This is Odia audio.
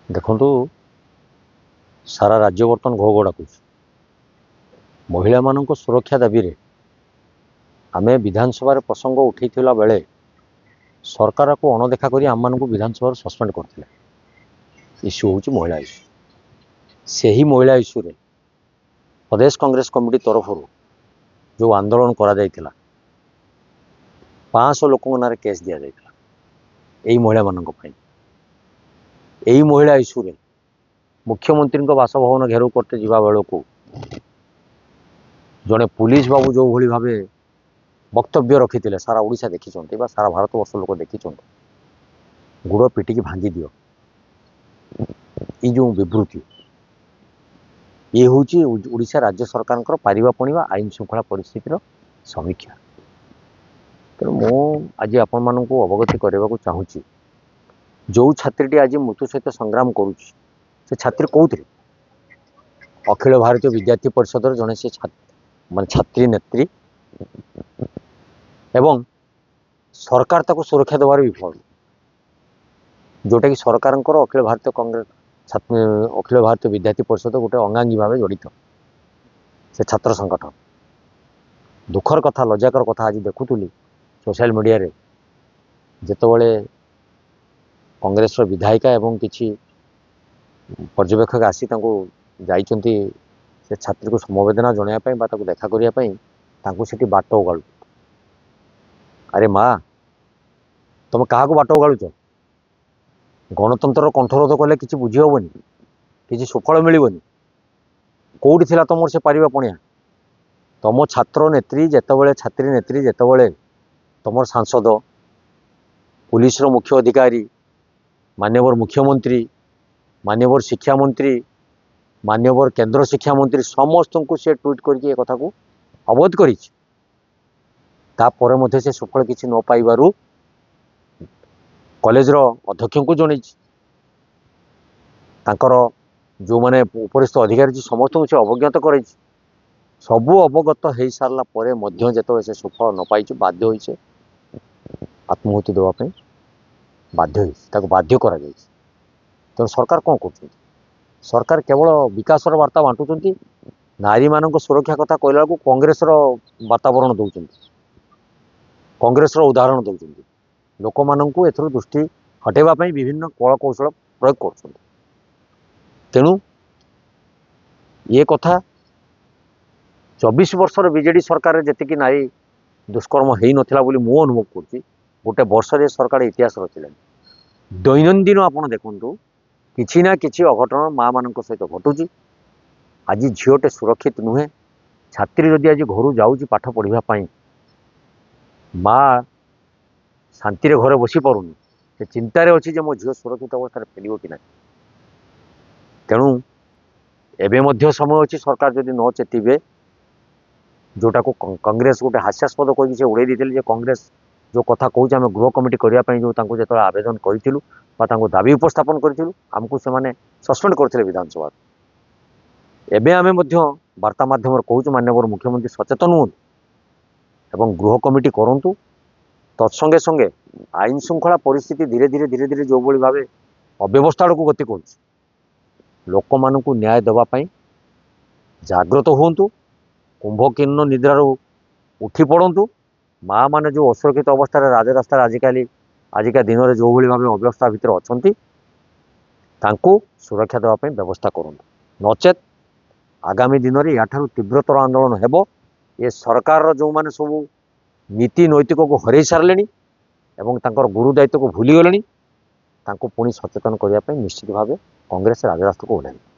ଦେଖନ୍ତୁ ସାରା ରାଜ୍ୟ ବର୍ତ୍ତମାନ ଘୋ ଘୋ ଡାକୁଛି। ମହିଳାମାନଙ୍କ ସୁରକ୍ଷା ଦାବିରେ ଆମେ ବିଧାନସଭାରେ ପ୍ରସଙ୍ଗ ଉଠାଇଥିଲା ବେଳେ ସରକାରକୁ ଅଣଦେଖା କରି ଆମମାନଙ୍କୁ ବିଧାନସଭାରୁ ସସ୍ପେଣ୍ଡ କରିଥିଲେ। ଇସ୍ୟୁ ହେଉଛି ମହିଳା ଇସ୍ୟୁ। ସେହି ମହିଳା ଇସ୍ୟୁରେ ପ୍ରଦେଶ କଂଗ୍ରେସ କମିଟି ତରଫରୁ ଯେଉଁ ଆନ୍ଦୋଳନ କରାଯାଇଥିଲା, 500 ଲୋକଙ୍କ ନାଁରେ କେସ୍ ଦିଆଯାଇଥିଲା ଏଇ ମହିଳାମାନଙ୍କ ପାଇଁ। ଏଇ ମହିଳା ଇସ୍ୟୁରେ ମୁଖ୍ୟମନ୍ତ୍ରୀଙ୍କ ବାସଭବନ ଘେରାଉ କରତେ ଯିବା ବେଳକୁ ଜଣେ ପୁଲିସ ବାବୁ ଯେଉଁଭଳି ଭାବେ ବକ୍ତବ୍ୟ ରଖିଥିଲେ ସାରା ଓଡ଼ିଶା ଦେଖିଛନ୍ତି ବା ସାରା ଭାରତବର୍ଷ ଲୋକ ଦେଖିଛନ୍ତି। ଗୁଡ଼ ପିଟିକି ଭାଙ୍ଗି ଦିଅ, ଏଇ ଯେଉଁ ବିବୃତ୍ତି, ଇଏ ହେଉଛି ଓଡ଼ିଶା ରାଜ୍ୟ ସରକାରଙ୍କର ପାରିବା ପଣିବା ଆଇନ ଶୃଙ୍ଖଳା ପରିସ୍ଥିତିର ସମୀକ୍ଷା। ତେଣୁ ମୁଁ ଆଜି ଆପଣମାନଙ୍କୁ ଅବଗତି କରିବାକୁ ଚାହୁଁଛି, ଯେଉଁ ଛାତ୍ରୀଟି ଆଜି ମୃତ୍ୟୁ ସହିତ ସଂଗ୍ରାମ କରୁଛି ସେ ଛାତ୍ରୀ କେଉଁଥିରେ? ଅଖିଳ ଭାରତୀୟ ବିଦ୍ୟାର୍ଥୀ ପରିଷଦର ଜଣେ ସେ ଛାତ୍ରୀ ନେତ୍ରୀ, ଏବଂ ସରକାର ତାକୁ ସୁରକ୍ଷା ଦେବାର ବିଫଳ, ଯେଉଁଟାକି ସରକାରଙ୍କର ଅଖିଳ ଭାରତୀୟ ବିଦ୍ୟାର୍ଥୀ ପରିଷଦ ଗୋଟେ ଅଙ୍ଗାଙ୍ଗୀ ଭାବେ ଜଡ଼ିତ ସେ ଛାତ୍ର ସଂଗଠନ। ଦୁଃଖର କଥା, ଲଜ୍ଜାକର କଥା ଆଜି ଦେଖୁଥିଲି ସୋସିଆଲ ମିଡ଼ିଆରେ, ଯେତେବେଳେ କଂଗ୍ରେସର ବିଧାୟିକା ଏବଂ କିଛି ପର୍ଯ୍ୟବେକ୍ଷକ ଆସି ତାଙ୍କୁ ଯାଇଛନ୍ତି ସେ ଛାତ୍ରୀକୁ ସମବେଦନା ଜଣାଇବା ପାଇଁ ବା ତାକୁ ଦେଖା କରିବା ପାଇଁ, ତାଙ୍କୁ ସେଠି ବାଟ ଓଗାଳୁ। ଆରେ ମା, ତମେ କାହାକୁ ବାଟ ଓଗାଳୁଛ? ଗଣତନ୍ତ୍ରର କଣ୍ଠରୋଧ କଲେ କିଛି ବୁଝି ହେବନି, କିଛି ସୁଫଳ ମିଳିବନି। କେଉଁଠି ଥିଲା ତମର ସେ ପାରିବା ପଣିଆ? ତମ ଛାତ୍ରୀ ନେତ୍ରୀ ଯେତେବେଳେ ତମର ସାଂସଦ, ପୁଲିସର ମୁଖ୍ୟ ଅଧିକାରୀ, ମାନ୍ୟବର ମୁଖ୍ୟମନ୍ତ୍ରୀ, ମାନ୍ୟବର ଶିକ୍ଷାମନ୍ତ୍ରୀ, ମାନ୍ୟବର କେନ୍ଦ୍ର ଶିକ୍ଷାମନ୍ତ୍ରୀ ସମସ୍ତଙ୍କୁ ସେ ଟ୍ୱିଟ୍ କରିକି ଏ କଥାକୁ ଅବଗତ କରିଛି। ତାପରେ ମଧ୍ୟ ସେ ସୁଫଳ କିଛି ନ ପାଇବାରୁ କଲେଜର ଅଧ୍ୟକ୍ଷଙ୍କୁ ଜଣେଇଛି, ତାଙ୍କର ଯେଉଁମାନେ ଉପରିସ୍ଥ ଅଧିକାରୀ ସମସ୍ତଙ୍କୁ ସେ ଅବଜ୍ଞତ କରାଇଛି। ସବୁ ଅବଗତ ହେଇସାରିଲା ପରେ ମଧ୍ୟ ଯେତେବେଳେ ସେ ସୁଫଳ ନ ପାଇଛି, ବାଧ୍ୟ ହୋଇছে ଆତ୍ମହତ୍ୟା ଦେବା ପାଇଁ ବାଧ୍ୟ ହୋଇଛି, ତାକୁ ବାଧ୍ୟ କରାଯାଇଛି। ତେଣୁ ସରକାର କ'ଣ କରୁଛନ୍ତି? ସରକାର କେବଳ ବିକାଶର ବାର୍ତ୍ତା ବାଣ୍ଟୁଛନ୍ତି, ନାରୀମାନଙ୍କ ସୁରକ୍ଷା କଥା କହିଲା ବେଳକୁ କଂଗ୍ରେସର ବାତାବରଣ ଦେଉଛନ୍ତି, କଂଗ୍ରେସର ଉଦାହରଣ ଦେଉଛନ୍ତି, ଲୋକମାନଙ୍କୁ ଏଥିରୁ ଦୃଷ୍ଟି ହଟାଇବା ପାଇଁ ବିଭିନ୍ନ କଳ କୌଶଳ ପ୍ରୟୋଗ କରୁଛନ୍ତି। ତେଣୁ ଏ କଥା 24 ବର୍ଷର ବିଜେଡି ସରକାରରେ ଯେତିକି ନାରୀ ଦୁଷ୍କର୍ମ ହେଇନଥିଲା ବୋଲି ମୁଁ ଅନୁଭବ କରୁଛି, ଗୋଟେ ବର୍ଷରେ ସରକାର ଇତିହାସ ରଚିଲେଣି। ଦୈନନ୍ଦିନ ଆପଣ ଦେଖନ୍ତୁ କିଛି ନା କିଛି ଅଘଟଣ ମାଆମାନଙ୍କ ସହିତ ଘଟୁଛି। ଆଜି ଝିଅଟେ ସୁରକ୍ଷିତ ନୁହେଁ। ଛାତ୍ରୀ ଯଦି ଆଜି ଘରୁ ଯାଉଛି ପାଠ ପଢ଼ିବା ପାଇଁ, ମା ଶାନ୍ତିରେ ଘରେ ବସି ପାରୁନି, ସେ ଚିନ୍ତାରେ ଅଛି ଯେ ମୋ ଝିଅ ସୁରକ୍ଷିତ ଅବସ୍ଥାରେ ଫେରିବ କି ନାହିଁ। ତେଣୁ ଏବେ ମଧ୍ୟ ସମୟ ଅଛି, ସରକାର ଯଦି ନ ଚେତିବେ, ଯେଉଁଟାକୁ କଂଗ୍ରେସ ଗୋଟେ ହାସ୍ୟାସ୍ପଦ କହିକି ସେ ଉଡ଼େଇ ଦେଇଥିଲେ, ଯେ କଂଗ୍ରେସ ଯେଉଁ କଥା କହୁଛି ଆମେ ଗୃହ କମିଟି କରିବା ପାଇଁ ଯେଉଁ ତାଙ୍କୁ ଯେତେବେଳେ ଆବେଦନ କରିଥିଲୁ ବା ତାଙ୍କୁ ଦାବି ଉପସ୍ଥାପନ କରିଥିଲୁ, ଆମକୁ ସେମାନେ ସସ୍ପେଣ୍ଡ କରିଥିଲେ ବିଧାନସଭାରେ। ଏବେ ଆମେ ମଧ୍ୟ ବାର୍ତ୍ତା ମାଧ୍ୟମରେ କହୁଛୁ, ମାନ୍ୟବର ମୁଖ୍ୟମନ୍ତ୍ରୀ ସଚେତନ ହୁଅନ୍ତୁ ଏବଂ ଗୃହ କମିଟି କରନ୍ତୁ। ତତ୍ସଙ୍ଗେ ସଙ୍ଗେ ଆଇନ ଶୃଙ୍ଖଳା ପରିସ୍ଥିତି ଧୀରେ ଧୀରେ ଯେଉଁଭଳି ଭାବେ ଅବ୍ୟବସ୍ଥା ଆଡ଼କୁ ଗତି କରୁଛି, ଲୋକମାନଙ୍କୁ ନ୍ୟାୟ ଦେବା ପାଇଁ ଜାଗ୍ରତ ହୁଅନ୍ତୁ, କୁମ୍ଭକର୍ଣ୍ଣ ନିଦ୍ରାରୁ ଉଠି ପଡ଼ନ୍ତୁ। ମାଆ ମାନେ ଯେଉଁ ଅସୁରକ୍ଷିତ ଅବସ୍ଥାରେ ରାଜରାସ୍ତାରେ ଆଜିକା ଦିନରେ ଯେଉଁଭଳି ଭାବେ ଅବ୍ୟବସ୍ଥା ଭିତରେ ଅଛନ୍ତି, ତାଙ୍କୁ ସୁରକ୍ଷା ଦେବା ପାଇଁ ବ୍ୟବସ୍ଥା କରନ୍ତୁ। ନଚେତ୍ ଆଗାମୀ ଦିନରେ ଏହାଠାରୁ ତୀବ୍ରତର ଆନ୍ଦୋଳନ ହେବ। ଏ ସରକାରର ଯେଉଁମାନେ ସବୁ ନୀତି ନୈତିକକୁ ହରାଇ ସାରିଲେଣି ଏବଂ ତାଙ୍କର ଗୁରୁ ଦାୟିତ୍ୱକୁ ଭୁଲିଗଲେଣି, ତାଙ୍କୁ ପୁଣି ସଚେତନ କରିବା ପାଇଁ ନିଶ୍ଚିତ ଭାବେ କଂଗ୍ରେସ ରାଜରାସ୍ତାକୁ ଓହ୍ଲାଇବ।